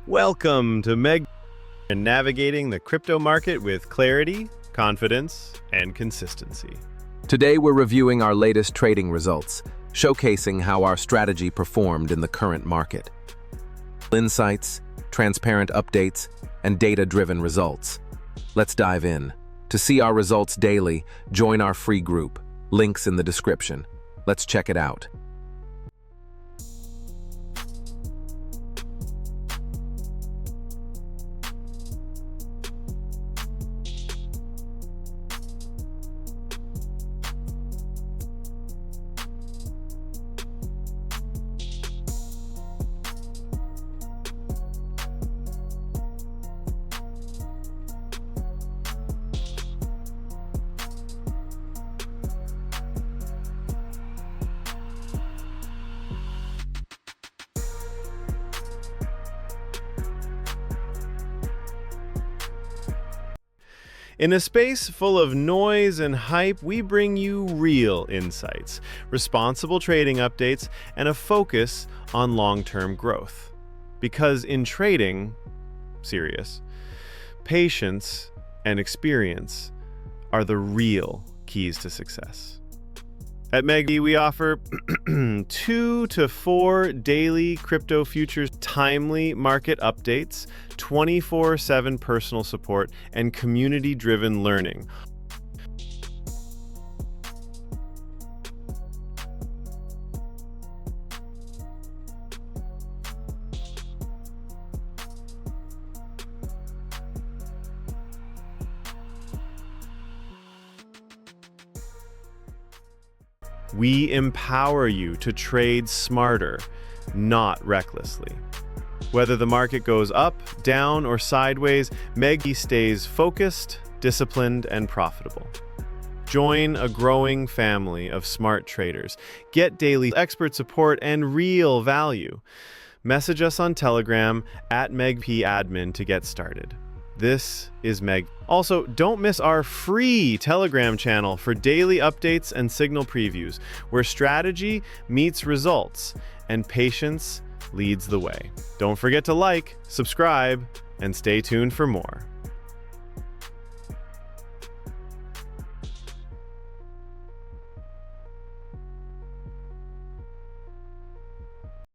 Welcome to Meg and navigating the crypto market with clarity, confidence, and consistency. Today we're reviewing our latest trading results, showcasing how our strategy performed in the current market. Insights, transparent updates, and data-driven results. Let's dive in. To see our results daily, join our free group. Links in the description. Let's check it out. In a space full of noise and hype, we bring you real insights, responsible trading updates, and a focus on long-term growth. Because in trading, patience and experience are the real keys to success. At Meg, we offer 2 to 4 daily crypto futures, timely market updates, 24/7 personal support, and community-driven learning. We empower you to trade smarter, not recklessly. Whether the market goes up, down, or sideways, Meg stays focused, disciplined, and profitable. Join a growing family of smart traders. Get daily expert support and real value. Message us on Telegram @MegPadmin to get started. This is Meg. Also, don't miss our free Telegram channel for daily updates and signal previews, where strategy meets results and patience leads the way. Don't forget to like, subscribe, and stay tuned for more.